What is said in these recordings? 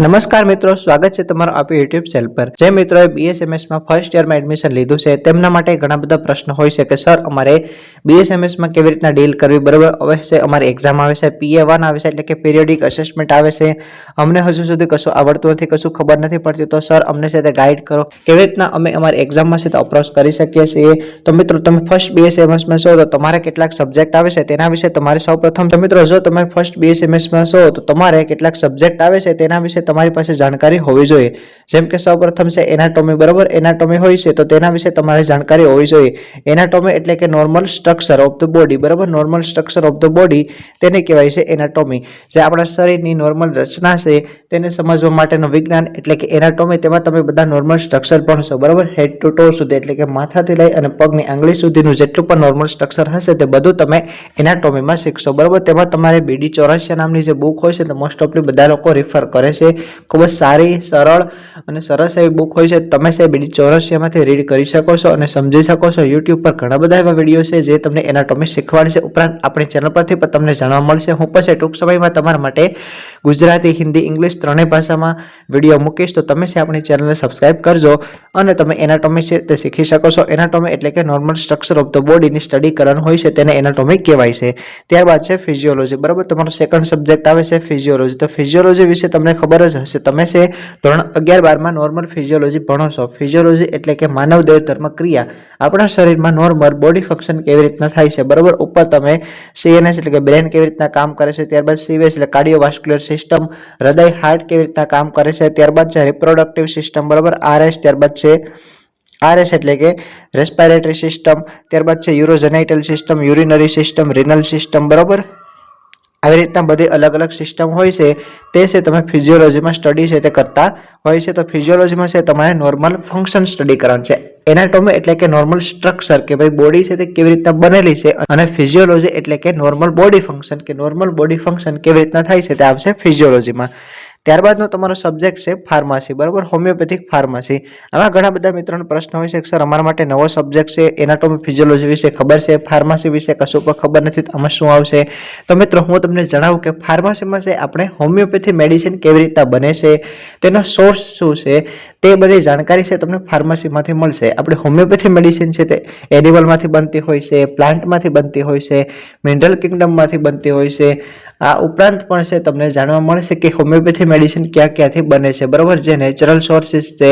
નમસ્કાર મિત્રો, સ્વાગત છે તમારું આપણી યુટ્યુબ ચેનલ પર। જે મિત્રોએ બીએસએમએસમાં ફર્સ્ટ યરમાં એડમિશન લીધું છે તેમના માટે ઘણા બધા પ્રશ્નો હોય છે કે સર અમારે બીએસએમએસમાં કેવી રીતના ડીલ કરવી, બરાબર। હવે છે અમારી એક્ઝામ આવે છે, PA1 આવે છે એટલે કે પીરિયોડિક અસેસમેન્ટ આવે છે। અમને હજુ સુધી કશું આવડતું નથી, કશું ખબર નથી પડતી, તો સર અમને છે તે ગાઈડ કરો, કેવી રીતના અમે અમારી એક્ઝામમાં છે તે અપ્રોચ કરી શકીએ છીએ। તો મિત્રો તમે ફર્સ્ટ બીએસએમએસમાં છો તો તમારે કેટલાક સબ્જેક્ટ આવે છે તેના વિશે તમારે સૌપ્રથમ તો મિત્રો જો તમે ફર્સ્ટ બીએસએમએસમાં છો તો તમારે કેટલાક સબ્જેક્ટ આવે છે તેના વિશે તમારી પાસે જાણકારી હોવી જોઈએ। જેમ કે સૌપ્રથમ છે એનાટોમી, બરાબર। એનાટોમી હોય છે તો તેના વિશે તમારે જાણકારી હોવી જોઈએ। એનાટોમી એટલે કે normal structure of the body, બરાબર। Normal structure of the body તેને કહેવાય છે એનાટોમી। જે આપણા શરીરની નોર્મલ રચના છે તેને સમજવા માટેનું વિજ્ઞાન એટલે કે એનાટોમી। તેમાં તમે બધા નોર્મલ સ્ટ્રક્ચર ભણશો, બરાબર। હેડ ટુ ટો સુધી એટલે કે માથાથી લઈ અને પગની આંગળી સુધીનું જેટલું પણ નોર્મલ સ્ટ્રક્ચર હશે તે બધું તમે એનાટોમીમાં શીખશો, બરાબર। તેમાં તમારે BD 84 નામની જે બુક હોય છે તે મોસ્ટ ઓફલી બધા લોકો રિફર કરે છે। ખૂબ જ સારી, સરળ અને સરસ એવી બુક હોય છે। તમે છે BD 84 માંથી રીડ કરી શકો છો અને સમજી શકો છો। યુટ્યુબ પર ઘણા બધા એવા વિડીયો છે જે તમને એનાટોમી શીખવાડશે। ઉપરાંત આપણી ચેનલ પરથી પણ તમને જાણવા મળશે। હું પછી ટૂંક સમયમાં તમારા માટે ગુજરાતી, હિન્દી, ઇંગ્લિશ ત્રણેય ભાષામાં વિડીયો મૂકીશ, તો તમે છે આપણી ચેનલને સબસ્ક્રાઇબ કરજો અને તમે એનાટોમી છે તે શીખી શકો છો। એનાટોમી એટલે કે નોર્મલ સ્ટ્રક્ચર ઓફ ધ બોડીની સ્ટડી કરવાનું હોય છે તેને એનાટોમી કહેવાય છે। ત્યારબાદ છે ફિઝિયોલોજી, બરાબર। તમારો સેકન્ડ સબ્જેક્ટ આવે છે ફિઝિયોલોજી। તો ફિઝિયોલોજી વિશે તમને ખબર જ હશે, તમે છે ધોરણ 11-12માં નોર્મલ ફિઝિયોલોજી ભણો છો। ફિઝિયોલોજી એટલે કે માનવ દેહ ધર્મ ક્રિયા, આપણા શરીરમાં નોર્મલ બોડી ફંક્શન કેવી રીતના થાય છે, બરાબર। ઉપર તમે CNS એટલે કે બ્રેન કેવી રીતના કામ કરે છે, ત્યારબાદ CVS એટલે કાર્ડિયોવાસ્ક્યુલર સિસ્ટમ, હૃદય, હાર્ટ કેવી રીતના કામ કરે છે, ત્યારબાદ છે રિપ્રોડક્ટિવ સિસ્ટમ, બરાબર, RS, ત્યારબાદ છે RS એટલે કે રેસ્પિરેટરી સિસ્ટમ, ત્યારબાદ છે urogenital system, urinary system, renal system, બરાબર। આવી રીતના બધી અલગ અલગ સિસ્ટમ હોય છે તે છે તમે ફિઝિયોલોજીમાં સ્ટડી છે તે કરતા હોય છે। તો ફિઝિયોલોજીમાં છે તમારે નોર્મલ ફંક્શન સ્ટડી કરવાનું છે। એનાટોમી એટલે કે નોર્મલ સ્ટ્રક્ચર કે ભાઈ બોડી છે તે કેવી રીતના બનેલી છે, અને ફિઝિયોલોજી એટલે કે નોર્મલ બોડી ફંક્શન કે નોર્મલ બોડી ફંક્શન કેવી રીતના થાય છે તે આવશે ફિઝિયોલોજીમાં। ત્યારબાદનો તમારો સબ્જેક્ટ છે ફાર્મસી, બરાબર, હોમિયોપેથિક ફાર્મસી। આમાં ઘણા બધા મિત્રોનો પ્રશ્ન હોય છે કે સર અમારા માટે નવો સબ્જેક્ટ છે, એનાટોમી ફિઝિયોલોજી વિશે ખબર છે, ફાર્મસી વિશે કશું પણ ખબર નથી, તો આમાં શું આવશે? તો મિત્રો હું તમને જણાવું કે ફાર્મસીમાં છે આપણે હોમિયોપેથી મેડિસિન કેવી રીતના બને છે, તેનો સોર્સ શું છે, તે બધી જાણકારી છે તમને ફાર્મસીમાંથી મળશે। આપણે હોમિયોપેથી મેડિસિન છે તે એનિમલમાંથી બનતી હોય છે, પ્લાન્ટમાંથી બનતી હોય છે, મિનરલ કિંગડમમાંથી બનતી હોય છે। આ ઉપરાંત પણ છે તમને જાણવા મળશે કે હોમિયોપેથી મેડિસિન ક્યાં ક્યાંથી બને છે, બરાબર। જે નેચરલ સોર્સિસ છે,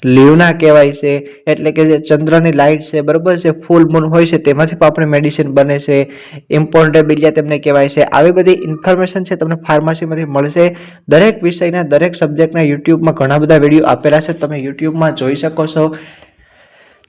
લીવના કહેવાય છે, એટલે કે જે ચંદ્રની લાઇટ છે, બરાબર છે, ફૂલ મૂન હોય છે તેમાંથી પણ આપણે મેડિસિન બને છે, ઇમ્પોર્ટેબિલિયા તેમને કહેવાય છે। આવી બધી ઇન્ફોર્મેશન છે તમને ફાર્મસીમાંથી મળશે। દરેક વિષયના, દરેક સબ્જેક્ટના યુટ્યુબમાં ઘણા બધા વિડીયો આપેલા છે, તમે યુટ્યુબમાં જોઈ શકો છો।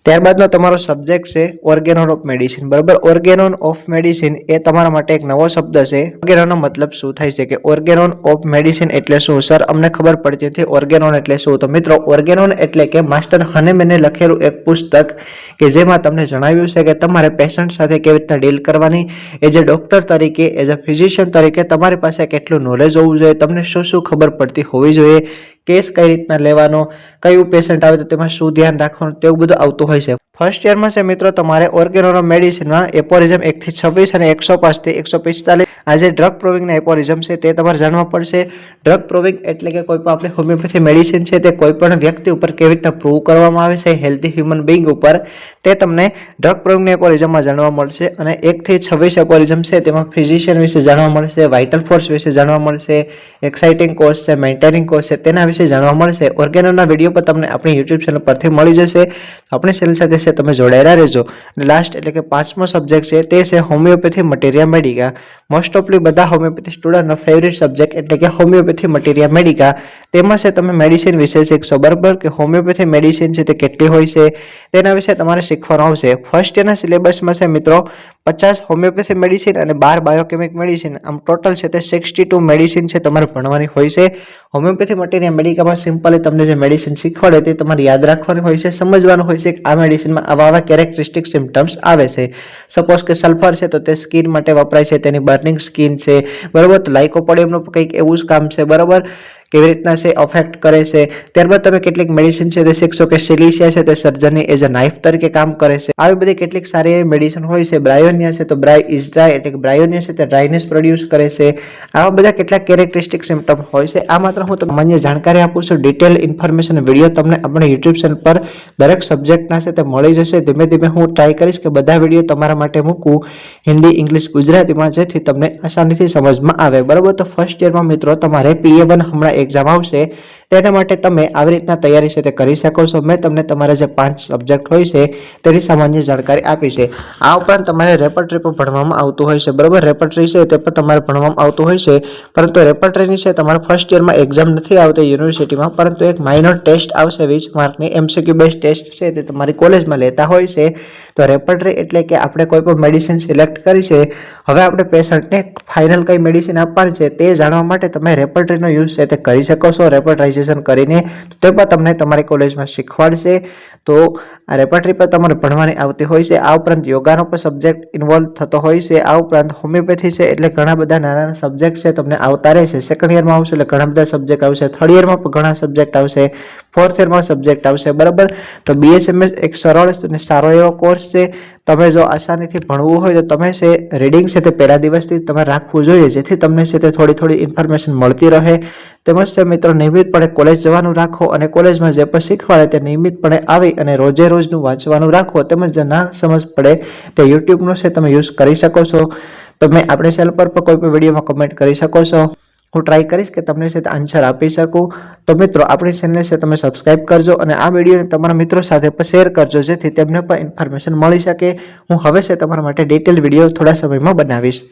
ત્યારબાદનો તમારો સબ્જેક્ટ છે ઓર્ગેનોન ઓફ મેડિસિન, બરાબર। ઓર્ગેનોન ઓફ મેડિસિન એ તમારા માટે એક નવો શબ્દ છે। ઓર્ગેનોનો મતલબ શું થાય છે કે ઓર્ગેનોન ઓફ મેડિસિન એટલે શું? સર અમને ખબર પડતી નથી ઓર્ગેનોન એટલે શું? તો મિત્રો ઓર્ગેનોન એટલે કે માસ્ટર હનેમેને લખેલું એક પુસ્તક કે જેમાં તમને જણાવ્યું છે કે તમારે પેશન્ટ સાથે કેવી રીતના ડીલ કરવાની, એઝ એ ડોક્ટર તરીકે, એઝ અ ફિઝિશિયન તરીકે તમારી પાસે કેટલું નોલેજ હોવું જોઈએ, તમને શું શું ખબર પડતી હોવી જોઈએ, કેસ કઈ રીતના લેવાનો, કયું પેશન્ટ આવે તો તેમાં શું ધ્યાન રાખવાનું, તેવું બધું આવતું હોય છે। ફર્સ્ટ યરમાં છે મિત્રો તમારે ઓર્ગેનોન ઓફ મેડિસિનમાં એપોરિઝમ 1 થી 26 અને 105 થી 145 આ જે ડ્રગ પ્રોવિંગના એપોરિઝમ છે તે તમારે જાણવા પડશે। ડ્રગ પ્રોવિંગ એટલે કે કોઈ પણ આપણે હોમિયોપેથી મેડિસિન છે તે કોઈ પણ વ્યક્તિ ઉપર કેવી રીતના પ્રૂવ કરવામાં આવે છે, હેલ્ધી હ્યુમન બીંગ ઉપર, તે તમને ડ્રગ પ્રોવિંગના એપોરિઝમમાં જાણવા મળશે। અને 1 થી 26 એપોરિઝમ છે તેમાં ફિઝિશિયન વિશે જાણવા મળશે, વાઇટલ ફોર્સ વિશે જાણવા મળશે, એક્સાઇટિંગ કોઝ છે, મેન્ટેનિંગ કોઝ છે તેના વિશે જાણવા મળશે। ઓર્ગેનોનના વિડીયો પર તમને આપણી યુટ્યુબ ચેનલ પરથી મળી જશે, આપણી ચેનલ સાથે છે તમે જોડાયેલા રહેજો। અને લાસ્ટ એટલે કે પાંચમો સબ્જેક્ટ છે તે છે હોમિયોપેથી મટીરિયા મેડિકા। મોસ્ટ ઓફલી બધા હોમિયોપેથી સ્ટુડન્ટનો ફેવરિટ સબ્જેક્ટ એટલે કે હોમિયોપેથી મટીરિયા મેડિકા। તેમાં છે તમે મેડિસિન વિશે શીખશો, બરાબર, કે હોમિયોપેથી મેડિસિન છે તે કેટલી હોય છે તેના વિશે તમારે શીખવાનું આવશે। ફર્સ્ટ યરના સિલેબસમાં છે મિત્રો 50 હોમિયોપેથી મેડિસિન અને 12 બાયોકેમિક મેડિસિન, આમ ટોટલ છે તે 62 મેડિસિન છે તમારે ભણવાની હોય છે। હોમિયોપેથી મટીરિયા મેડિકામાં સિમ્પલી તમને જે મેડિસિન શીખવાડે તે તમારે યાદ રાખવાની હોય છે, સમજવાનું હોય છે કે આ મેડિસિનમાં આવા કેરેક્ટરિસ્ટિક સિમ્પટમ્સ આવે છે। સપોઝ કે સલ્ફર છે તો તે સ્કિન માટે વપરાય છે, તેની બર્નિંગ સ્કિન છે, બરાબર, તો લાઇકોપોડિયમનું કંઈક એવું જ કામ છે, બરાબર, કેવી રીતના છે અફેક્ટ કરે છે, ત્યારબાદ તમે કેટલીક મેડિસિન છે તે શીખશો કે સિલિશિયા છે તે સર્જરી એઝ અ નાઇફ તરીકે કામ કરે છે. આવી બધી કેટલીક સારી એવી મેડિસિન હોય છે. બ્રાયોનિયા છે તો બ્રાય ઇઝ ડ્રાય એટલે કે બ્રાયોનિયા છે તે ડ્રાયનેસ પ્રોડ્યુસ કરે છે. આવા બધા કેટલાક કેરેક્ટરિસ્ટિક સિમ્પટમ હોય છે. આ માત્ર હું તમને માન્ય જાણકારી આપું છું. ડિટેલ ઇન્ફોર્મેશન વિડીયો તમને આપણે યુટ્યુબ ચેનલ પર દરેક સબ્જેક્ટના છે તે મળી જશે. ધીમે ધીમે હું ટ્રાય કરીશ કે બધા વિડીયો તમારા માટે મૂકું હિન્દી, ઇંગ્લિશ, ગુજરાતીમાં, જેથી તમને આસાનીથી સમજમાં આવે. બરાબર, તો ફર્સ્ટ યરમાં મિત્રો તમારે PA1 હમણાં એક્ઝામ આવશે, તેના માટે તમે આવી રીતના તૈયારી છે તે કરી શકો છો. મેં તમને તમારા જે 5 સબ્જેક્ટ હોય છે તેની સામાન્ય જાણકારી આપી છે. આ ઉપરાંત તમારે રેપર્ટરી પણ ભણવામાં આવતું હોય છે. બરાબર, રેપર્ટરી છે તે પણ તમારે ભણવામાં આવતું હોય છે, પરંતુ રેપર્ટરીની છે તમારા ફર્સ્ટ યરમાં એક્ઝામ નથી આવતી યુનિવર્સિટીમાં, પરંતુ એક માઇનર ટેસ્ટ આવશે 20 માર્કની MCQ બેઝ ટેસ્ટ છે તે તમારી કોલેજમાં લેતા હોય છે. તો રેપર્ટરી એટલે કે આપણે કોઈ પણ મેડિસિન સિલેક્ટ કરી છે, હવે આપણે પેશન્ટને ફાઇનલ કઈ મેડિસિન આપવાની છે તે જાણવા માટે તમે રેપર્ટરીનો યુઝ છે તે કરી શકો છો. રેપર્ટરાઇઝેશન કરીને તે પણ તમને તમારી કોલેજમાં શીખવાડશે. તો આ રેપર્ટરી પર તમારે ભણવાની આવતી હોય છે. આ ઉપરાંત યોગાનો પણ સબ્જેક્ટ ઇન્વોલ્વ થતો હોય છે. આ ઉપરાંત હોમિયોપેથી છે, એટલે ઘણા બધા નાના નાના સબ્જેક્ટ છે તમને આવતા રહેશે. સેકન્ડ યરમાં આવશે એટલે ઘણા બધા સબ્જેક્ટ આવશે. થર્ડ યરમાં પણ ઘણા સબ્જેક્ટ આવશે. ફોર્થ યરમાં સબ્જેક્ટ આવશે. બરાબર, તો BSMS એક સરળ અને સારો એવો કોર્સ છે. તમે જો આસાનીથી ભણવું હોય તો તમે છે રીડિંગ છે તે પહેલા દિવસથી તમે રાખવું જોઈએ, જેથી તમને છે તે થોડી ઇન્ફોર્મેશન મળતી રહે. તેમજ તે મિત્રો નિયમિતપણે કોલેજ જવાનું રાખો અને કોલેજમાં જે પણ શીખવાડે તે નિયમિતપણે આવી અને રોજે રોજનું વાંચવાનું રાખો. તેમજ જે ના સમજ પડે તે યુટ્યુબનો છે તમે યુઝ કરી શકો છો. તમે આપણે ચેનલ પર પણ કોઈ પણ વિડીયોમાં કમેન્ટ કરી શકો છો. હું ટ્રાય કરીશ કે તમને છે આન્સર આપી શકું. તો મિત્રો આપણી ચેનલ છે તમે સબસ્ક્રાઇબ કરજો અને આ વિડીયોને તમારા મિત્રો સાથે પણ શેર કરજો, જેથી તેમને પણ ઇન્ફોર્મેશન મળી શકે. હું હવે છે તમારા માટે ડિટેલ વિડીયો થોડા સમયમાં બનાવીશ.